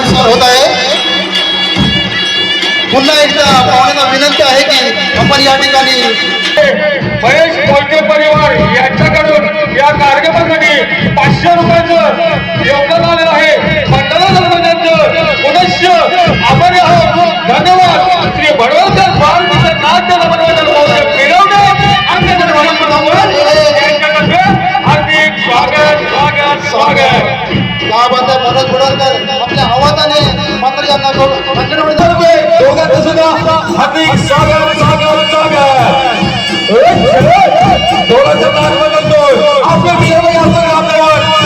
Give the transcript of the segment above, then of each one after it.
परिसर होत आहे। पुन्हा एकदा पाहुण्यांना विनंती आहे की आपण या ठिकाणी महेश कोळके परिवार यांच्याकडून या कार्यक्रमासाठी 500 रुपयाचं योगदान आलेलं आहे। मंडळाचं पुनश्च आभारी आहोत। धन्यवाद। श्री भडवलकर बालकृष्ण नाट्य समन्वय मिळवणे हार्दिक स्वागत स्वागत स्वागत। त्याबद्दल मनोज बुडवकर आपल्या आवाजाने मात्र यांना दोघांचं सुद्धा हार्दिक स्वागत स्वागत स्वागत।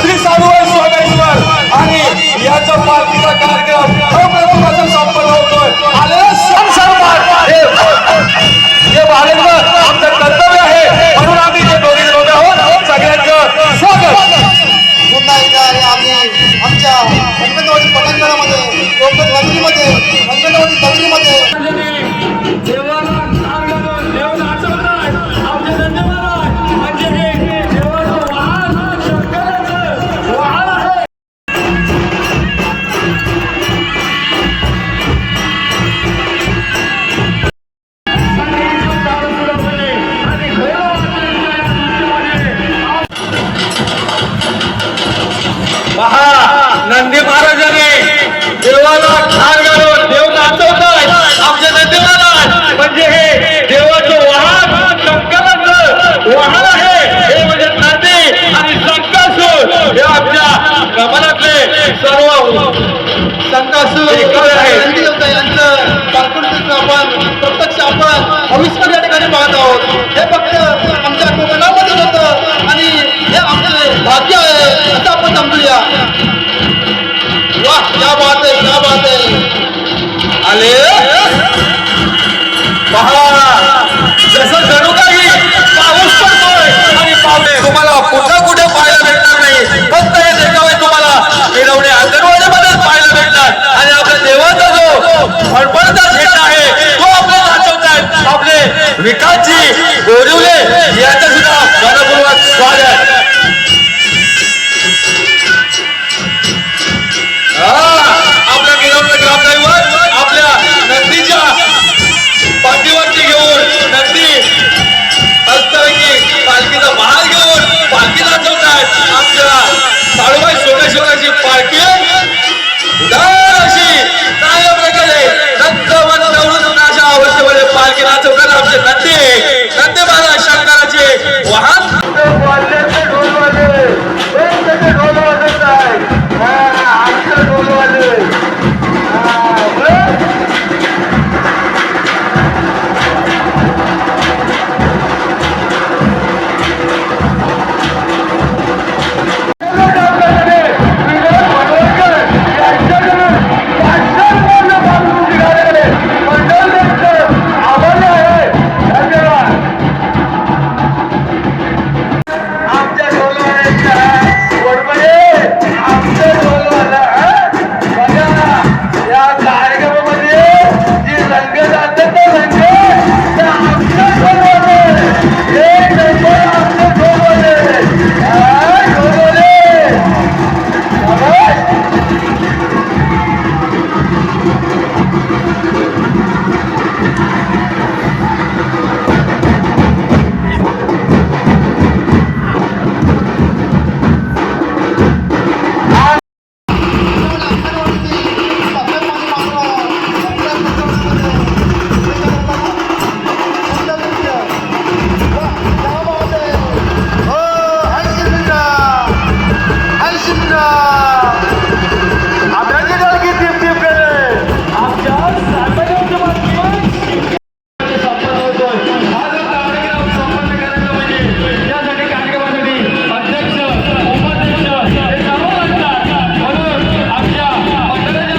श्री साधुवाई सोमेश्वर आणि याच्या पार्टीचा कार्यक्रम अप्रतिम संपन्न होतोय। आलेला सण सन्मान हे बाळगणं आमचं कर्तव्य आहे, म्हणून आम्ही जे दोन्ही जोडे आहोत सगळ्यांचं स्वागत। पुन्हा एकदा आम्ही आमच्या अंगणवाडी पटांगणामध्ये कोकण नगरीमध्ये अंगणवाडी नगरीमध्ये नंदी महाराजांनी देवाला ठार घालून देव नाचवतात आमच्या नंदी महाराज म्हणजे हे देवाचं वाहन शंकराचं वाहन आहे। हे म्हणजे नंदी आणि संकासूर हे आमच्या कमलातले सर्व संकासूर आहे।